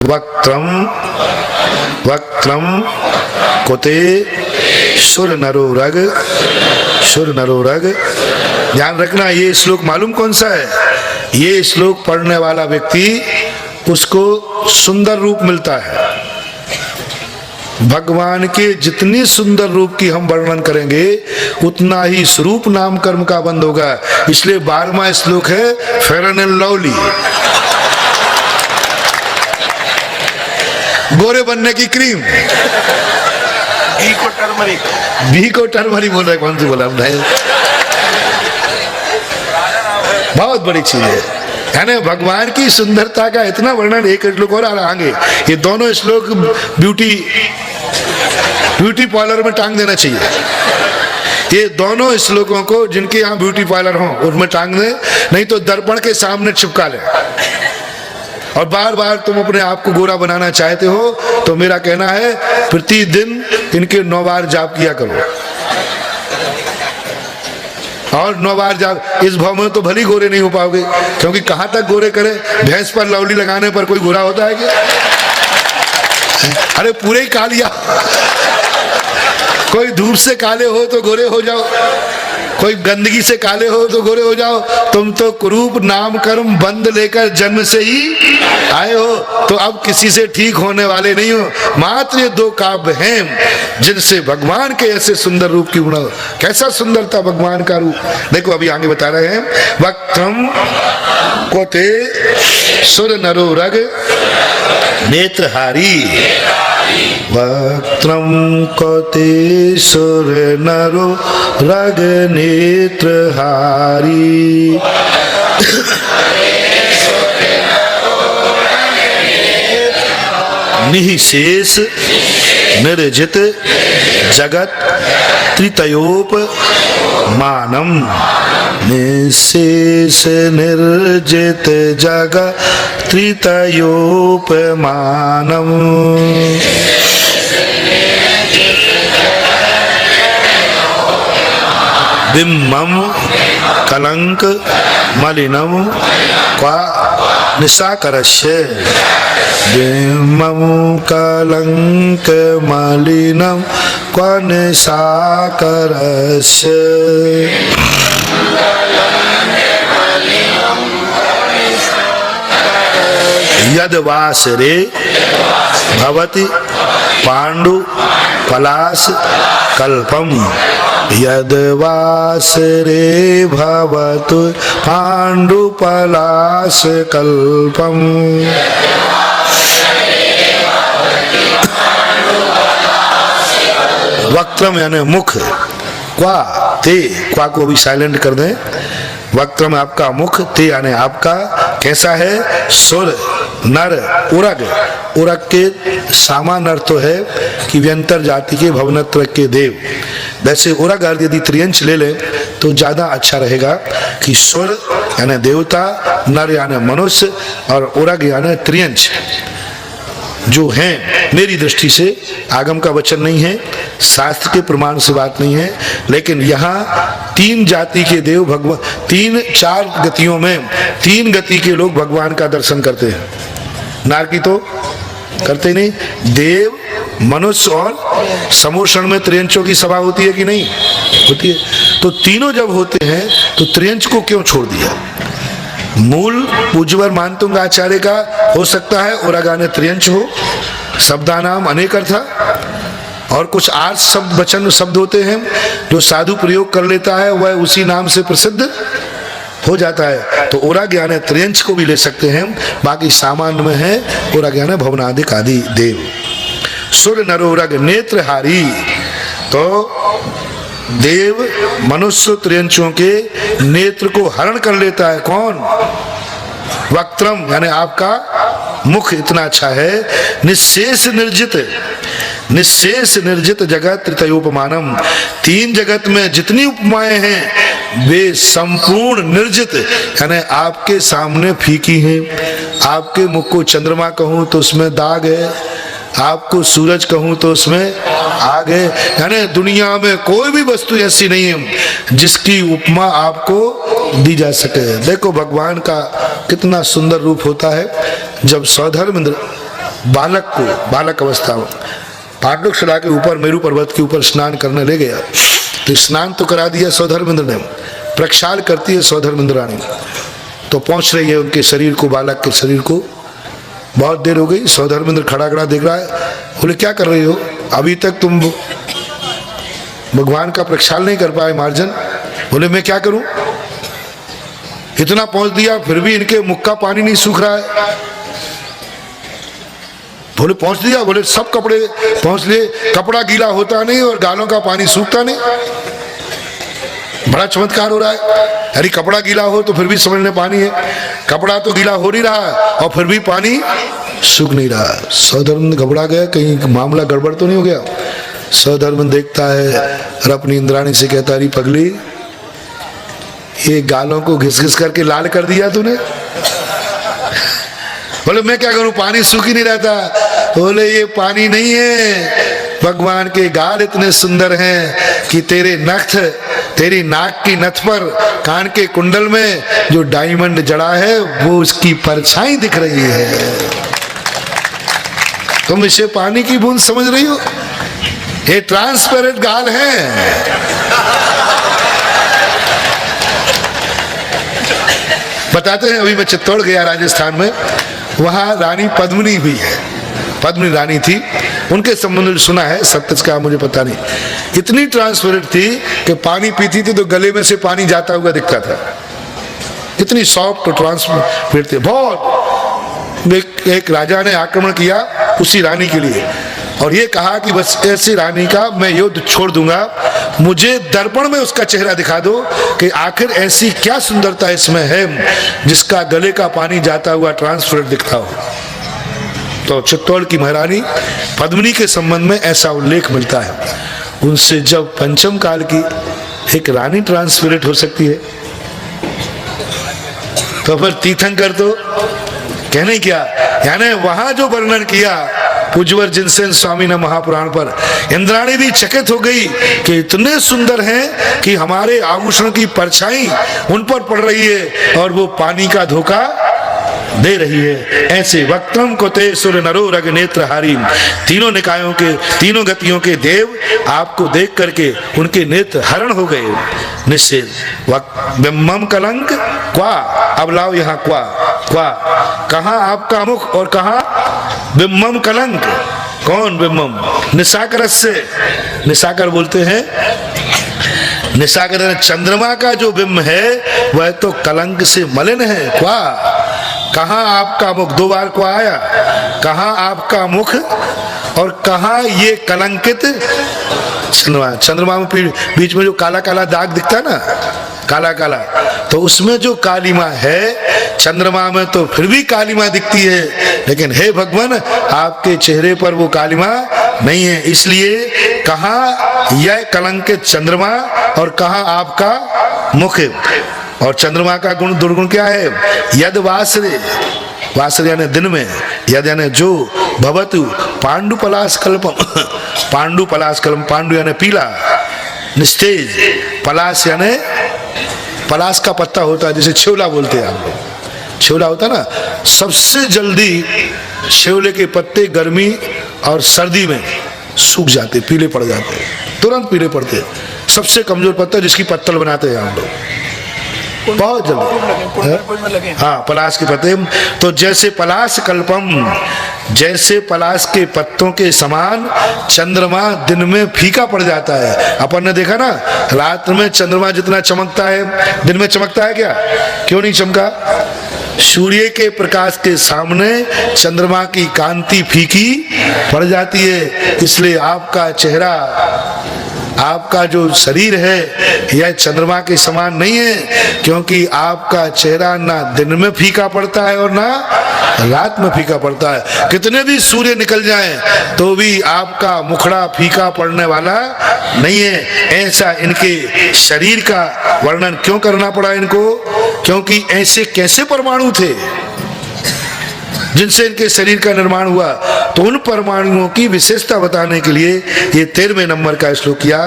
वक्त्रम वक्त्रम कोते सुर नरोरग सुर नरोरग। ध्यान रखना, ये श्लोक मालूम कौन सा है? ये श्लोक पढ़ने वाला व्यक्ति उसको सुंदर रूप मिलता है। भगवान के जितनी सुंदर रूप की हम वर्णन करेंगे उतना ही स्वरूप नाम कर्म का बंद होगा। इसलिए 12वां श्लोक है फेयर एंड लवली, गोरे बनने की क्रीम। बी को टर्मरिक बोल रहा है, कौन सी बोला हमने? बहुत बड़ी चीज है ना, भगवान की सुंदरता का इतना वर्णन एक श्लोक और आगे। ये दोनों श्लोक ब्यूटी पार्लर में टांग देना चाहिए। ये दोनों श्लोकों को जिनके यहाँ ब्यूटी पार्लर हो उनमें टांग दे, नहीं तो दर्पण के सामने चिपका ले। और बार बार तुम अपने आप को गोरा बनाना चाहते हो तो मेरा कहना है प्रतिदिन इनके 9 बार जाप किया करो। और 9 बार जाप। इस भाव में तो भली गोरे नहीं हो पाओगे, क्योंकि कहां तक गोरे करे? भैंस पर लवली लगाने पर कोई गोरा होता है क्या? अरे पूरे ही कालिया। कोई धूप से काले हो तो गोरे हो जाओ, कोई गंदगी से काले हो तो गोरे हो जाओ। तुम तो कुरूप नाम कर्म बंद लेकर जन्म से ही आए हो, तो अब किसी से ठीक होने वाले नहीं हो। मात्र ये 2 काव्य हैं जिनसे भगवान के ऐसे सुंदर रूप की गुण। कैसा सुंदर था भगवान का रूप, देखो अभी आगे बता रहे हैं। वक्त्रम कोते सुर नरोरग नेत्रहारी। वक्त्रम कोते सुर नरो रग नेत्रहारी। निःशेष निर्जित जगत त्रितयोप मानम। निःशेष निर्जित जगत त्रितयोप मानम। बिम्बम कलंक मलिनम क्वा निशाकरस्य। बिम्बम कलंक मलिनम क्वा निशाकरस्य। यद वासरे भवति पांडु पलाश कल्पम। यद वासरे भवतु पांडु पलाश कल्पम। वक्त्रम यानी मुख, क्वा ते, क्वा को भी साइलेंट कर दें। वक्त्रम आपका मुख, ते यानी आपका कैसा है? सुर नर उरग। उरग के सामान्य अर्थ तो है कि व्यंतर जाति के भवनत्र के देव। वैसे उरग अर्थ यदि त्रियंच ले लें तो ज्यादा अच्छा रहेगा कि सुर यानी देवता, नर यानी मनुष्य और उरग यानी त्रियंच जो हैं। मेरी दृष्टि से आगम का वचन नहीं है, शास्त्र के प्रमाण से बात नहीं है, लेकिन यहाँ 3 जाति के देव भगवान, 3-4 गतियों में 3 गति के लोग भगवान का दर्शन करते हैं। नार की तो करते नहीं, देव, मनुष्य और समूषण में त्रियंचों की सभा होती है कि नहीं होती है? तो तीनों जब होते हैं तो त्रियंच को क्यों छोड़ दिया? मूल पूज्यवर मानतुंग आचार्य का हो सकता है उरागाने त्रियंच हो, शब्दानाम अनेक अर्था, और कुछ 8 शब्द वचन शब्द होते हैं जो साधु प्रयोग कर लेता है वह उसी नाम से प्रसिद्ध हो जाता है। तो ओरा ज्ञान त्रियंच को भी ले सकते हैं, बाकी सामान्य में है ओरा ज्ञान भवनादिक आदि देव। सुर नरोरग नेत्रहारी, तो देव मनुष्य त्रियंचों के नेत्र को हरण कर लेता है। कौन? वक्त्रम यानी आपका मुख इतना अच्छा है। निःशेष निर्जित, निःशेष निर्जित जगत त्रितयोपमानम। 3 जगत में जितनी उपमाएं हैं वे संपूर्ण निर्जित यानी आपके सामने फीकी हैं। आपके मुख को चंद्रमा कहूं तो उसमें दाग है, आपको सूरज कहूं तो उसमें आग है। यानी दुनिया में कोई भी वस्तु ऐसी नहीं है जिसकी उपमा आपको दी जा सके। देखो भगवान का कितना सुंदर रूप होता है। जब सौधर्म बालक को, बालक अवस्था में पाटलिपुत्र के ऊपर मेरू पर्वत के ऊपर स्नान करने ले गया। तो स्नान तो करा दिया सौधर्मेंद्र ने, प्रक्षाल करती है सौधर्मेंद्र रानी, तो पहुंच रही है उनके शरीर को, बालक के शरीर को। बहुत देर हो गई, सौधर्मेंद्र खड़ा खड़ा देख रहा है। बोले क्या कर रही हो, अभी तक तुम भगवान का प्रक्षाल नहीं कर पाए मार्जन। बोले मैं क्या करूं, इतना पहुंच दिया फिर भी इनके मुख का पानी नहीं सूख रहा है। बोले पहुंच दिया, बोले सब कपड़े पहुंच लिए, कपड़ा गीला होता नहीं और गालों का पानी सूखता नहीं। बड़ा चमत्कार हो रहा है। अरे कपड़ा गीला हो तो फिर भी समझ में पानी है, कपड़ा तो गीला हो नहीं रहा और फिर भी पानी सूख नहीं रहा। सौधर्मेंद्र घबरा गया, कहीं मामला गड़बड़ तो नहीं हो गया। सौधर्मेंद्र देखता है और अपनी इंद्राणी से कहता, अरे पगली, ये गालों को घिस घिस करके लाल कर दिया तूने। बोले मैं क्या करूं, पानी सूख ही नहीं रहता। बोले ये पानी नहीं है, भगवान के गाल इतने सुंदर हैं कि तेरे नख, तेरी नाक की नथ पर, कान के कुंडल में जो डायमंड जड़ा है वो उसकी परछाई दिख रही है। तुम इसे पानी की बूंद समझ रही हो, ये ट्रांसपेरेंट गाल है। बताते हैं, अभी मैं चित्तौड़ गया राजस्थान में, वहां रानी पद्मिनी भी है, पद्मिनी रानी थी, उनके संबंध में सुना है, सत्य का मुझे पता नहीं। इतनी ट्रांसपेरेंट थी कि पानी पीती थी तो गले में से पानी जाता हुआ दिखता था, इतनी सॉफ्ट और ट्रांसपेरेंट थी बहुत। एक राजा ने आक्रमण किया उसी रानी के लिए और ये कहा कि बस ऐसी रानी का मैं युद्ध छोड़ दूंगा, मुझे दर्पण में उसका चेहरा दिखा दो कि आखिर ऐसी क्या सुंदरता इसमें है जिसका गले का पानी जाता हुआ ट्रांसपेरेंट दिखता हो। तो चित्तौड़ की महारानी पद्मिनी के संबंध में ऐसा उल्लेख मिलता है। उनसे जब पंचम काल की एक रानी ट्रांसपेरेंट हो सकती है तो फिर तीर्थंकर तो कहने क्या, यानी वहां जो वर्णन किया पूज्यवर जिनसेन स्वामी ने महापुराण पर, इंद्राणी भी चकित हो गई कि इतने सुंदर हैं कि हमारे आभूषण की परछाई उन पर पड़ रही है और वो पानी का धोखा दे रही है। ऐसे वक्त्रम को ते सुर नरो रग नेत्र हारी, तीनों निकायों के, तीनों गतियों के देव आपको देख करके उनके नेत्र हरण हो गए। निश्चित बिम्बम कलंक क्वा, अब लाओ यहाँ क्वा, क्वा कहाँ आपका मुख और कहाँ बिम्बम कलंक। कौन बिम्बम, निशाकर से, निशाकर बोलते हैं, निशाकर चंद्रमा का जो बिंब है वह तो कलंक से मलिन है। क्वा, कहाँ आपका मुख, दो बार को आया, कहाँ आपका मुख और कहाँ ये कलंकित चंद्रमा। चंद्रमा में बीच में जो काला काला दाग दिखता है ना, काला काला, तो उसमें जो कालीमा है, चंद्रमा में तो फिर भी कालीमा दिखती है, लेकिन हे भगवान आपके चेहरे पर वो कालीमा नहीं है। इसलिए कहाँ यह कलंकित चंद्रमा और कहाँ आपका मुख। और चंद्रमा का गुण दुर्गुण क्या है, यद वासरे, वासरे यानी दिन में, यद यानी जो, भवतु पांडु पलाश कल्पम, पांडु पलाश कल्पम, पांडु यानी पीला, निस्तेज, पलाश यानी पलाश का पत्ता होता है, जैसे छेवला बोलते हैं हम लोग, छेवला होता है ना, सबसे जल्दी छेवले के पत्ते गर्मी और सर्दी में सूख जाते, पीले पड़ जाते, तुरंत पीले पड़ते। सबसे कमजोर पत्ता जिसकी पत्तल बनाते हैं हम लोग, बहुत जल्दी, हाँ पलाश के पत्ते। तो जैसे पलाश कल्पम, जैसे पलाश के पत्तों के समान चंद्रमा दिन में फीका पड़ जाता है। अपन ने देखा ना, रात में चंद्रमा जितना चमकता है दिन में चमकता है क्या, क्यों नहीं चमका? सूर्य के प्रकाश के सामने चंद्रमा की कांति फीकी पड़ जाती है। इसलिए आपका चेहरा, आपका जो शरीर है यह चंद्रमा के समान नहीं है, क्योंकि आपका चेहरा ना दिन में फीका पड़ता है और ना रात में फीका पड़ता है। कितने भी सूर्य निकल जाएं तो भी आपका मुखड़ा फीका पड़ने वाला नहीं है। ऐसा इनके शरीर का वर्णन क्यों करना पड़ा इनको, क्योंकि ऐसे कैसे परमाणु थे जिनसे इनके शरीर का निर्माण हुआ। तो उन परमाणुओं की विशेषता बताने के लिए ये 13वें नंबर का श्लोक किया।